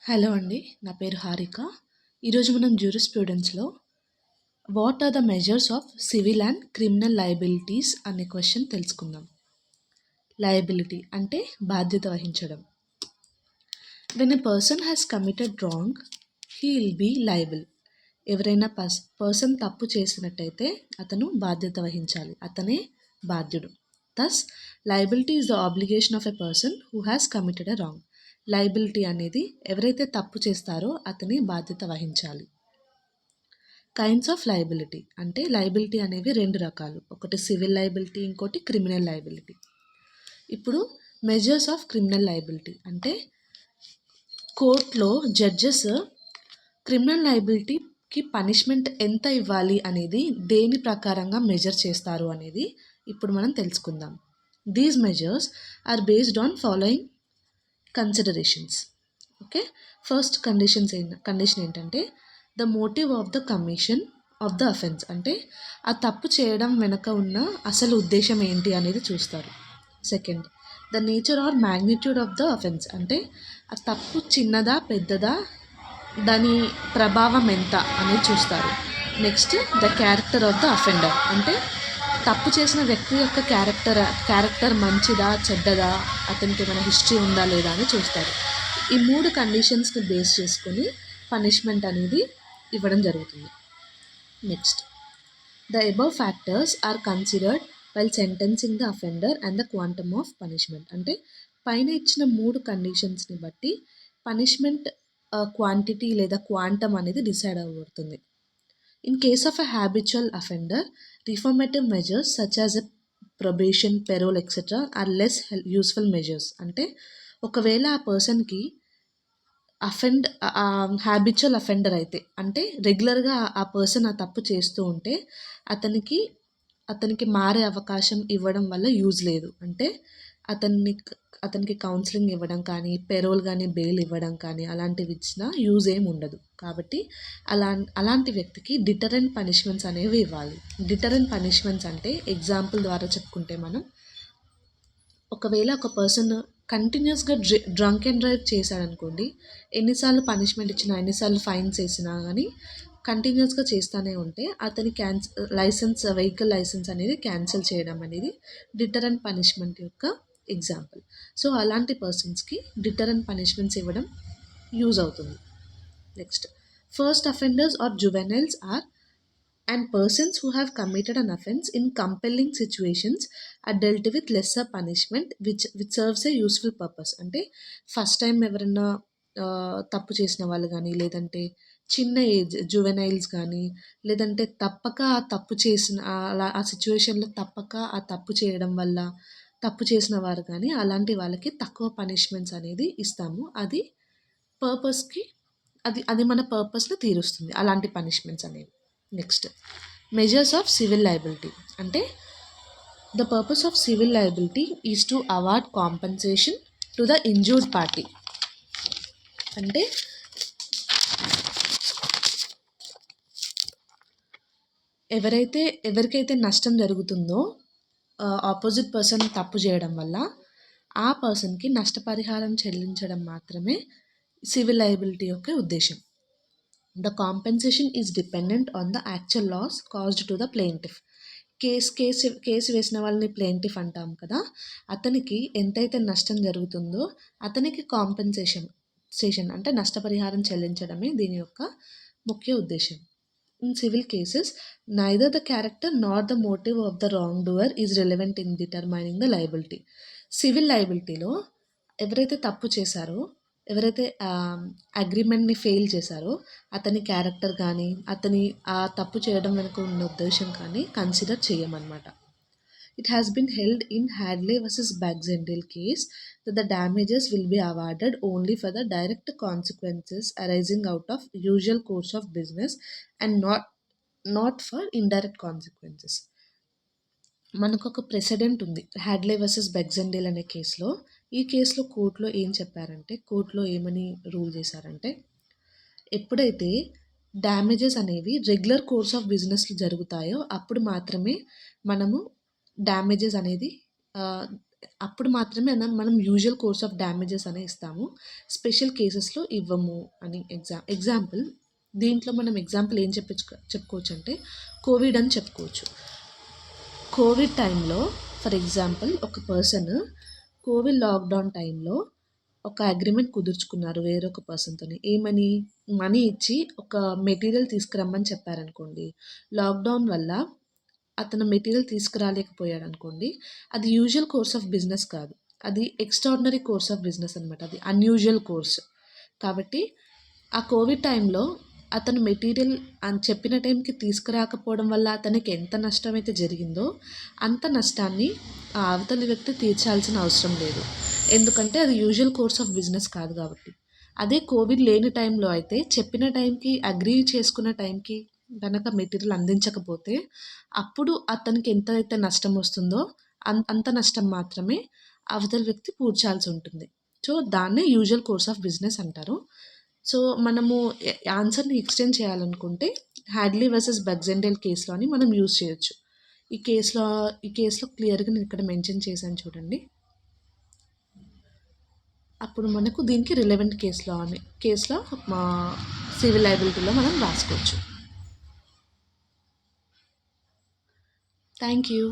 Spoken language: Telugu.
హలో అండి. నా పేరు హారిక. ఈరోజు మనం జ్యూరిస్ప్రుడెన్స్‌లో what are the measures of civil and criminal liabilities అనే క్వెషన్ తెలుసుకుందాం. లయబిలిటీ అంటే బాధ్యత వహించడం. When a person has committed wrong he will be liable. ఎవరైనా పర్సన్ తప్పు చేసినట్టయితే అతను బాధ్యత వహించాలి. అతనే బాధ్యుడు. Thus liability is the obligation of a person who has committed a wrong. Liability అనేది ఎవరైతే తప్పు చేస్తారో అతని బాధ్యత వహించాలి. కైండ్స్ ఆఫ్ లయబిలిటీ అంటే లయబిలిటీ అనేవి రెండు రకాలు. ఒకటి సివిల్ లయబిలిటీ, ఇంకోటి క్రిమినల్ లయబిలిటీ. ఇప్పుడు మెజర్స్ ఆఫ్ క్రిమినల్ లయబిలిటీ అంటే కోర్టులో జడ్జెస్ క్రిమినల్ లయబిలిటీకి పనిష్మెంట్ ఎంత ఇవ్వాలి అనేది దేని ప్రకారంగా మెజర్ చేస్తారు అనేది ఇప్పుడు మనం తెలుసుకుందాం. These measures are based on following considerations. Okay, first condition ఏంటంటే the motive of the commission of the offence. అంటే ఆ తప్పు చేయడం వెనక ఉన్న అసలు ఉద్దేశం ఏంటి అనేది చూస్తారు. Second, the nature or magnitude of the offence. అంటే ఆ తప్పు చిన్నదా పెద్దదా, దాని ప్రభావం ఎంత అనేది చూస్తారు. Next, the character of the offender. అంటే తప్పు చేసిన వ్యక్తి యొక్క క్యారెక్టర్ మంచిదా చెడ్డదా, అతనికి ఏమైనా హిస్టరీ ఉందా లేదా అని చూస్తారు. ఈ మూడు కండిషన్స్ని బేస్ చేసుకొని పనిష్మెంట్ అనేది ఇవ్వడం జరుగుతుంది. Next, the above factors are considered while sentencing the offender and the quantum of punishment. అంటే పైన ఇచ్చిన మూడు కండిషన్స్ని బట్టి పనిష్మెంట్ క్వాంటిటీ లేదా క్వాంటమ్ అనేది డిసైడ్ అవ్వబడుతుంది. In case of a habitual offender, reformative measures such as a probation, parole, etc. are less useful measures. అంటే ఒకవేళ ఆ పర్సన్కి హ్యాబిచువల్ అఫెండర్ అయితే, అంటే రెగ్యులర్గా ఆ పర్సన్ ఆ తప్పు చేస్తూ ఉంటే అతనికి మారే అవకాశం ఇవ్వడం వల్ల యూజ్ లేదు. అంటే అతనికి కౌన్సిలింగ్ ఇవ్వడం కానీ, పెరోల్ కానీ, బెయిల్ ఇవ్వడం కానీ అలాంటివి ఇచ్చినా యూజ్ ఏమి ఉండదు. కాబట్టి అలాంటి వ్యక్తికి డిటరెంట్ పనిష్మెంట్స్ అనేవి ఇవ్వాలి. డిటరెంట్ పనిష్మెంట్స్ అంటే ఎగ్జాంపుల్ ద్వారా చెప్పుకుంటే మనం ఒకవేళ ఒక పర్సన్ కంటిన్యూస్గా డ్రంక్ అండ్ డ్రైవ్ చేశాడనుకోండి, ఎన్నిసార్లు పనిష్మెంట్ ఇచ్చినా, ఎన్నిసార్లు ఫైన్స్ వేసినా కానీ కంటిన్యూస్గా చేస్తూనే ఉంటే అతని వెహికల్ లైసెన్స్ అనేది క్యాన్సిల్ చేయడం అనేది డిటరెంట్ పనిష్మెంట్ యొక్క ఎగ్జాంపుల్. సో అలాంటి పర్సన్స్కి డిటరెంట్ పనిష్మెంట్స్ ఇవ్వడం యూజ్ అవుతుంది. Next, first offenders are juveniles are and persons who have committed an offence in compelling situations are dealt with lesser punishment which serves a useful purpose. అంటే ఫస్ట్ టైం ఎవరైనా తప్పు చేసిన వాళ్ళు కానీ, లేదంటే చిన్న ఏజ్ జువెనైల్స్ కానీ, లేదంటే తప్పక ఆ తప్పు చేసిన అలా ఆ సిచ్యువేషన్లో తప్పక ఆ తప్పు చేయడం వల్ల తప్పు చేసిన వారు కానీ అలాంటి వాళ్ళకి తక్కువ పనిష్మెంట్స్ అనేది ఇస్తాము. అది పర్పస్కి అది మన పర్పస్ని తీరుస్తుంది అలాంటి పనిష్మెంట్స్ అనేవి. Next, measures of civil liability. అంటే the purpose of civil liability is to award compensation to the injured party. అంటే ఎవరికైతే నష్టం జరుగుతుందో ఆపోజిట్ పర్సన్ తప్పు చేయడం వల్ల ఆ పర్సన్కి నష్టపరిహారం చెల్లించడం మాత్రమే సివిల్ లయబిలిటీ యొక్క ఉద్దేశం. The compensation is dependent on the actual loss caused to the plaintiff. Case వేసిన వాళ్ళని ప్లెయింటిఫ్ అంటాం కదా, అతనికి ఎంతైతే నష్టం జరుగుతుందో అతనికి కాంపెన్సేషన్ అంటే నష్టపరిహారం చెల్లించడమే దీని యొక్క ముఖ్య ఉద్దేశం. In civil cases neither the character not the motive of the wrong doer is relevant in determining the liability. Civil లయబిలిటీలో ఎవరైతే తప్పు చేశారో, ఎవరైతే అగ్రిమెంట్ని ఫెయిల్ చేశారో అతని క్యారెక్టర్ కానీ, అతని ఆ తప్పు చేయడం వెనుక ఉన్న ఉద్దేశం కానీ కన్సిడర్ చేయమన్నమాట. It has been held in Hadley versus Baxendale case that the damages will be awarded only for the direct consequences arising out of usual course of business and not for indirect consequences. మనకు ఒక ప్రెసిడెంట్ ఉంది హ్యాడ్లే వర్సెస్ బెక్జెండేల్ అనే కేసులో. ఈ కేసులో కోర్టులో ఏమని రూల్ చేశారంటే, ఎప్పుడైతే డ్యామేజెస్ అనేవి రెగ్యులర్ కోర్స్ ఆఫ్ బిజినెస్లు జరుగుతాయో అప్పుడు మాత్రమే మనము డ్యామేజెస్ అనేది అప్పుడు మాత్రమే మనం యూజువల్ కోర్స్ ఆఫ్ డ్యామేజెస్ అని ఇస్తాము. స్పెషల్ కేసెస్‌లో ఇవ్వము అని ఎగ్జాంపుల్ దీంట్లో మనం ఎగ్జాంపుల్ ఏం చెప్పుకోవచ్చు అంటే కోవిడ్ అని చెప్పుకోవచ్చు. కోవిడ్ టైంలో ఫర్ ఎగ్జాంపుల్ ఒక పర్సన్ కోవిడ్ లాక్‌డౌన్ టైంలో ఒక అగ్రీమెంట్ కుదుర్చుకున్నారు వేరొక పర్సన్‌తోని. ఏమని? మనీ ఇచ్చి ఒక మెటీరియల్ తీసుకురమ్మని చెప్పారనుకోండి. లాక్‌డౌన్ వల్ల అతను మెటీరియల్ తీసుకురాలేకపోయాడనుకోండి. అది యూజువల్ కోర్స్ ఆఫ్ బిజినెస్ కాదు. అది ఎక్స్ట్రార్డినరీ కోర్స్ ఆఫ్ బిజినెస్ అనమాట. అది అన్‌యూజువల్ కోర్స్. కాబట్టి ఆ కోవిడ్ టైంలో అతను మెటీరియల్ చెప్పిన టైంకి తీసుకురాకపోవడం వల్ల అతనికి ఎంత నష్టమైతే జరిగిందో, అంత నష్టాన్ని ఆ అవతలి వ్యక్తి తీర్చాల్సిన అవసరం లేదు. ఎందుకంటే అది యూజువల్ కోర్స్ ఆఫ్ బిజినెస్ కాదు కాబట్టి. అదే కోవిడ్ లేని టైంలో అయితే చెప్పిన టైంకి, అగ్రీ చేసుకున్న టైంకి గనక మెటీరియల్ అందించకపోతే, అప్పుడు అతనికి ఎంతైతే నష్టం వస్తుందో అంత నష్టం మాత్రమే అవతలి వ్యక్తి పూడ్చాల్సి ఉంటుంది. సో, దాన్నే యూజువల్ కోర్స్ ఆఫ్ బిజినెస్ అంటారు. సో, మనము ఆన్సర్‌ని ఎక్స్‌టెండ్ చేయాలనుకుంటే హ్యాడ్లీ వర్సెస్ బగ్జెండేల్ కేస్‌లో అని మనం యూజ్ చేయొచ్చు. ఈ కేస్‌లో క్లియర్‌గా నేను ఇక్కడ మెన్షన్ చేశాను చూడండి. అప్పుడు మనకు దీనికి రిలవెంట్ కేస్‌లో మా సివిల్ లయబిలిటీలో మనం రాసుకోవచ్చు. Thank you.